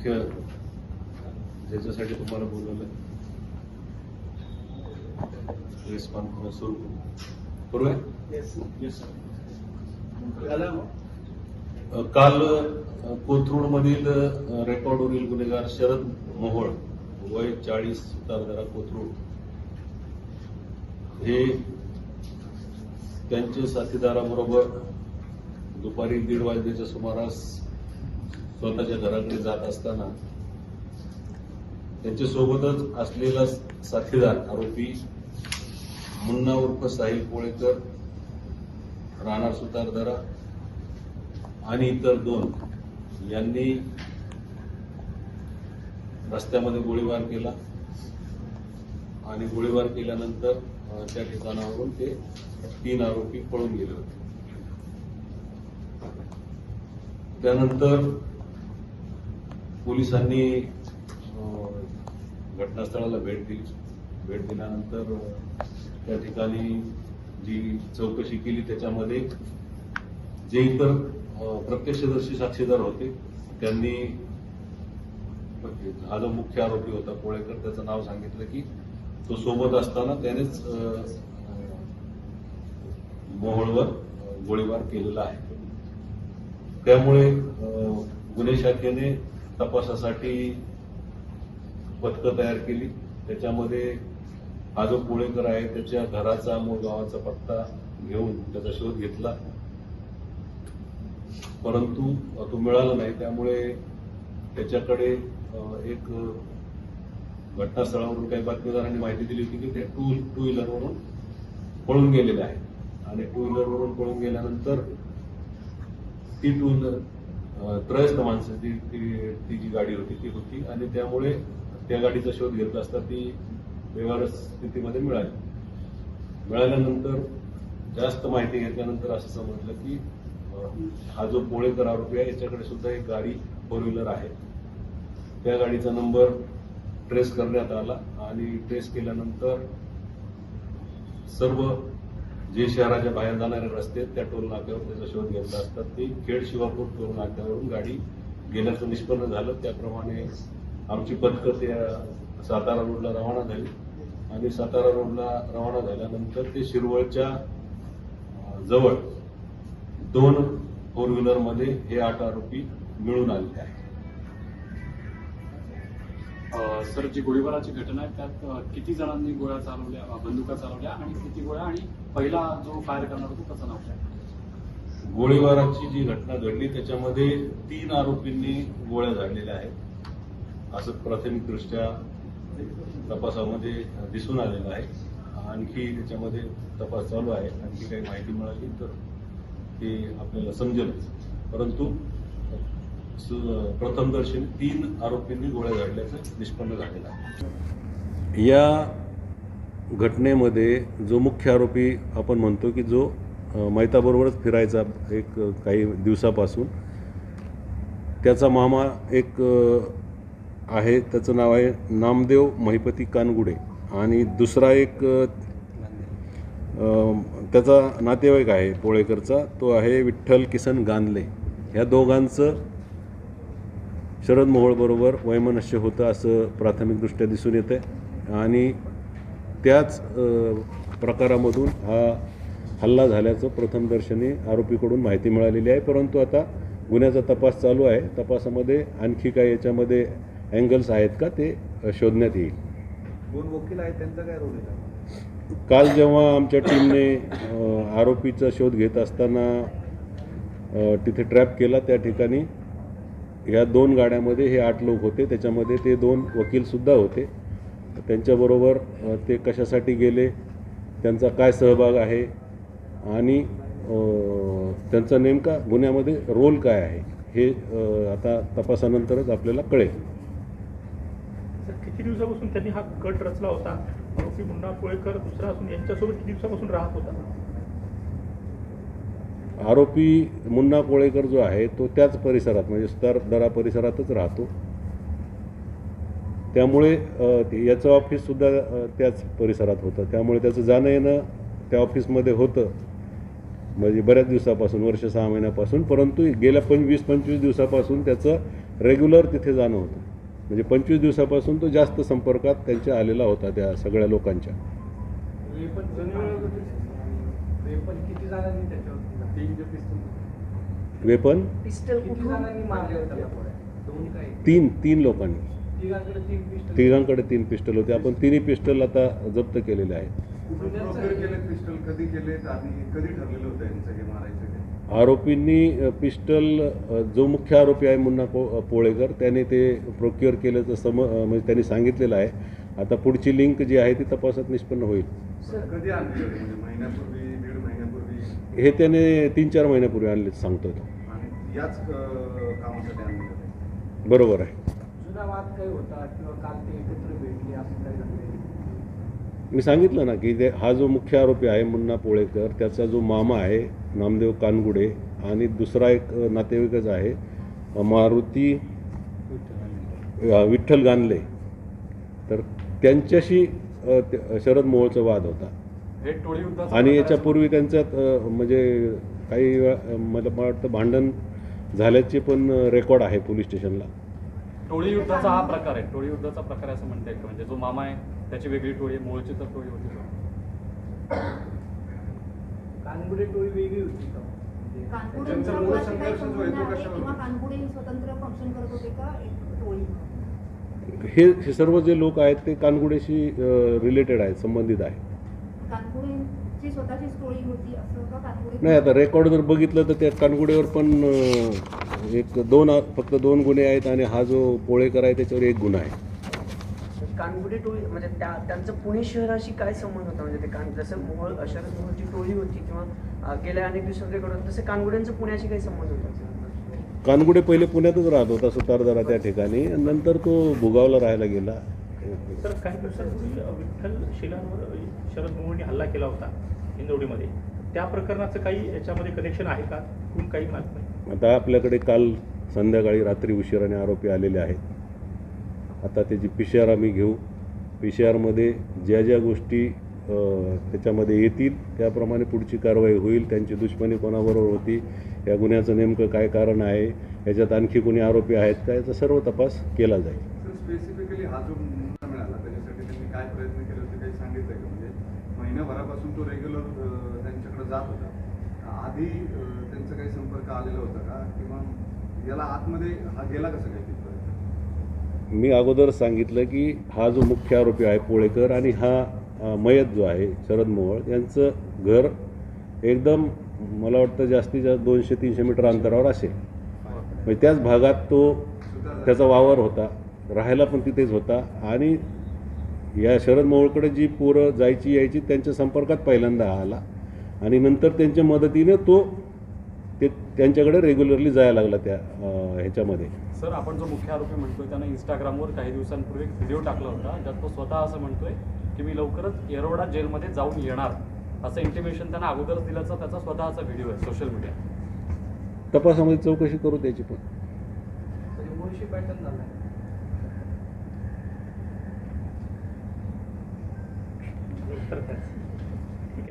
मुख्य ज्याच्यासाठी तुम्हाला बोलवलं प्रेस कॉन्फरन्स सुरू करू काल कोथरूडमधील रेकॉर्डवरील गुन्हेगार शरद मोहोळ वय 40 सुतारदरा कोथरूड हे त्यांचे साथीदाराबरोबर दुपारी 1:30 वाजण्याच्या सुमारास स्वतःच्या घराकडे जात असताना त्यांच्यासोबतच असलेला साथीदार आरोपी मुन्ना उर्फ साहिल कोळेकर राहणार सुतारदरा आणि इतर 2 यांनी रस्त्यामध्ये गोळीबार केला आणि गोळीबार केल्यानंतर त्या ठिकाणावरून ते 3 आरोपी पळून गेले होते। त्यानंतर पोलिसांनी घटनास्थळाला भेट दिल्यानंतर त्या ठिकाणी जी चौकशी केली त्याच्यामध्ये जे इतर प्रत्यक्षदर्शी साक्षीदार होते त्यांनी हा जो मुख्य आरोपी होता कोळेकर त्याचं नाव सांगितलं की तो सोबत असताना त्यानेच मोहोळवर गोळीबार केलेला आहे। त्यामुळे गुन्हे शाखेने तपासासाठी पथकं तयार केली। त्याच्यामध्ये हा जो कोळेकर आहे त्याच्या घराचा मूळ गावाचा पत्ता घेऊन त्याचा शोध घेतला, परंतु तो मिळाला नाही। त्यामुळे त्याच्याकडे एक घटनास्थळावरून काही बातमीदारांनी माहिती दिली होती की ते टू व्हीलरवरून पळून गेलेले आहे आणि टू व्हीलरवरून पळून गेल्यानंतर ती टू व्हीलर त्रयस्थ माणसं ती जी गाडी होती ती होती आणि त्यामुळे त्या गाडीचा शोध घेतला असता ती व्यवहार स्थितीमध्ये मिळाल्यानंतर जास्त माहिती घेतल्यानंतर असं समजलं की हा जो कोळेकर आरोपी आहे याच्याकडे सुद्धा एक गाडी 4 व्हीलर आहे। त्या गाडीचा नंबर ट्रेस करण्यात आला आणि ट्रेस केल्यानंतर सर्व जे शहराच्या बाहेर जाणारे रस्ते आहेत त्या टोल नाक्यावर त्याचा शोध घेतला असता ती खेड शिवापूर टोल नाक्यावरून गाडी गेल्याचं निष्पन्न झालं। त्याप्रमाणे आमची पथकं त्या सातारा रोडला रवाना झाली आणि सातारा रोडला रवाना झाल्यानंतर ते शिरवळच्या जवळ 2 4 व्हीलरमध्ये हे 8 आरोपी मिळून आलेले आहेत। सर, जी गोळीबाराची घटना आहे त्यात किती जणांनी गोळ्या चालवल्या, बंदुका चालवल्या आणि किती गोळ्या, आणि पहिला जो फायर करणार होता त्याचं नाव काय? गोळीबाराची जी घटना घडली त्याच्यामध्ये 3 आरोपींनी गोळ्या झाडलेल्या आहेत असं प्राथमिकदृष्ट्या तपासामध्ये दिसून आलेलं आहे। आणखी त्याच्यामध्ये तपास चालू आहे, आणखी काही माहिती मिळाली तर ते आपल्याला समजेल, परंतु प्रथमदर्शनी 3 आरोपींनी गोळ्या झाडल्याचं निष्पन्न झालेलं आहे। या घटनेमध्ये जो मुख्य आरोपी आपण म्हणतो की जो मैताबरोबरच फिरायचा एक काही दिवसापासून, त्याचा मामा एक आहे, त्याचं नाव आहे नामदेव महिपती कानगुडे आणि दुसरा एक त्याचा नातेवाईक आहे कोळेकरचा, तो आहे विठ्ठल किसन गांधले। ह्या दोघांचं शरद मोहोळबरोबर वैमनस्य होतं असं प्राथमिकदृष्ट्या दिसून येतं आणि त्याच प्रकारामधून हा हल्ला झाल्याचं प्रथमदर्शनी आरोपीकडून माहिती मिळालेली आहे। परंतु आता गुन्ह्याचा तपास चालू आहे, तपासामध्ये आणखी काही याच्यामध्ये अँगल्स आहेत का ते शोधण्यात येईल। 2 वकील आहेत, त्यांचा काय रोल आहे? काल जेव्हा आमच्या टीमने आरोपीचा शोध घेत असताना तिथे ट्रॅप केला, त्या ठिकाणी ह्या 2 गाड्यामध्ये हे 8 लोक होते, त्याच्यामध्ये ते 2 वकीलसुद्धा होते। त्यांच्याबरोबर ते कशासाठी गेले, त्यांचा काय सहभाग आहे आणि त्यांचा नेमका गुन्ह्यामध्ये रोल काय आहे हे आता तपासानंतरच आपल्याला कळेल। किती दिवसापासून त्यांनी हा गट रचला होता? आरोपी मुन्ना कोळेकर दुसरा असून यांच्यासोबत किती दिवसापासून राहत होता? आरोपी मुन्ना कोळेकर जो आहे तो त्याच परिसरात म्हणजे सुतारदरा परिसरातच राहतो, त्यामुळे याचं ऑफिससुद्धा त्याच परिसरात होतं, त्यामुळे त्याचं जाणं येणं त्या ऑफिसमध्ये होतं म्हणजे बऱ्याच दिवसापासून, वर्ष 6 महिन्यापासून। परंतु गेल्या 20-25 दिवसापासून त्याचं रेग्युलर तिथे जाणं होतं. म्हणजे 25 दिवसापासून तो जास्त संपर्कात त्यांच्या आलेला होता त्या सगळ्या लोकांच्या. वेपन किती जणांनी त्याच्यावर 3 जे पिस्तूल वेपन पिस्टल किती कुठून जणांनी मारले होते या गोळ्या? 2 काही तीन लोकांनी. तिघांकडे 3 पिस्तूल. तिघांकडे 3 पिस्टल होते. आपण तिन्ही पिस्टल आता जप्त केलेले आहेत. प्रोक्युअर केले पिस्टल कधी केलेत आणि कधी ठरलेलं होतं यांचं हे मारायचं ते? आरोपींनी पिस्टल जो मुख्य आरोपी आहे मुन्ना पोळेकर त्याने ते प्रोक्युअर केल्याचं म्हणजे त्यांनी सांगितलेलं आहे. आता पुढची लिंक जी आहे ती तपासात निष्पन्न होईल. कधी आणले होते म्हणजे महिन्यापूर्वी 1.5 महिन्यापूर्वी हे त्याने 3-4 महिन्यापूर्वी आणले सांगतो तो. आणि याच कामासाठी आणले होते? बरोबर आहे. जुना वाद काही होता किंवा काल ते एकत्र भेटले असं काही झालं? मी सांगितलं ना की हा जो मुख्य आरोपी आहे मुन्ना पोळेकर त्याचा जो मामा आहे नामदेव कानगुडे आणि दुसरा एक नातेवाईकच आहे मारुती विठ्ठल गानले, तर त्यांच्याशी शरद मोहोळचा वाद होता. हे टोळी युद्धाचा आणि प्रकार याच्यापूर्वी त्यांच्यात म्हणजे काही वेळा मला वाटतं भांडण झाल्याचे पण रेकॉर्ड आहे पोलीस स्टेशनला. टोळी युद्धाचा हा प्रकार आहे. टोळी युद्धाचा प्रकार आहे असं म्हणता येईल. म्हणजे जो मामा आहे त्याची वेगळी टोळी आहे, मूळची तर टोळी होती. कानगुडे टोळी वेगळी होती का? कानगुडेंचा त्यांचा मूळ मुळाशी काही संघर्ष जो संबंध आहे तो आहे कशावर किंवा होता? कानगुडे हे स्वतंत्र फंक्शन करत होते का एक टोळी? हे सर्व जे लोक आहेत ते कानगुडेशी रिलेटेड आहेत, संबंधित आहेत. कानगुडेंची स्वतःचीच टोळी होती असं का? कानगुडे नाही, आता रेकॉर्ड जर बघितलं तर त्या कानगुडेवर पण फक्त 2 गुन्हे आहेत आणि हा जो पोळेकर आहे त्याच्यावर 1 गुन्हा आहे. कानगुडे टोळी म्हणजे त्यांचं पुणे शहराशी काय संबंध होता? म्हणजे ते जसं शरद मोहोळची टोळी होती किंवा गेल्या अनेक दिवसांकडे तसं कानगुड्यांचं पुण्याशी काही संबंध होता? कानगुडे पहिले पुण्यातच राहत होता सुतारदरा त्या ठिकाणी, नंतर तो भुगावला राहायला गेला. तर काही दिवसांपूर्वी विठ्ठल शेलांवर शरद मोहोळनी हल्ला केला होता हिंजवडीमध्ये. त्या प्रकरणाचं काही याच्यामध्ये कनेक्शन आहे का? कोण काही माहित नाही. आता आपल्याकडे काल संध्याकाळी रात्री उशिराने आरोपी आलेले आहेत. आता त्याची PCR आम्ही घेऊ. PCR ज्या ज्या गोष्टी त्याच्यामध्ये येतील त्याप्रमाणे पुढची कारवाई होईल. त्यांची दुश्मनी कोणाबरोबर होती, या गुन्ह्याचं नेमकं काय कारण आहे, याच्यात आणखी कोणी आरोपी आहेत का, याचा सर्व तपास केला जाईल. सर, स्पेसिफिकली हा जो मुद्दा मिळाला त्याच्यासाठी त्यांनी काय प्रयत्न केले होते काही सांगितलं का? म्हणजे महिन्याभरापासून तो रेग्युलर त्यांच्याकडे जात होता. आधी त्यांचा काही संपर्क आलेला होता का? किंवा याला आतमध्ये हा गेला कसं काय तिथपर्यंत? मी अगोदर सांगितलं की हा जो मुख्य आरोपी आहे पोळेकर आणि हा मयत जो आहे शरद मोहोळ यांचं घर एकदम मला वाटतं जास्तीत जास्त 200-300 मीटर अंतरावर असेल. म्हणजे त्याच भागात त्याचा वावर होता, राहायला पण तिथेच होता. आणि या शरद मोहोळकडे जी पोरं जायची यायची त्यांच्या संपर्कात पहिल्यांदा आला आणि नंतर त्यांच्या मदतीने ते त्यांच्याकडे रेग्युलरली जायला लागला त्या ह्याच्यामध्ये. सर, आपण जो मुख्य आरोपी म्हणतोय त्यानं इंस्टाग्रामवर काही दिवसांपूर्वी एक व्हिडिओ टाकला होता ज्यात तो स्वतः असं म्हणतोय की मी लवकरच येरवडा जेलमध्ये जाऊन येणार असं इंटिमेशन त्यांना अगोदरच दिल्याचा त्याचा स्वतःचा व्हिडिओ आहे सोशल मीडिया. तपासामध्ये चौकशी करू त्याची पण. मूळशी पॅटर्न झाला तर काय?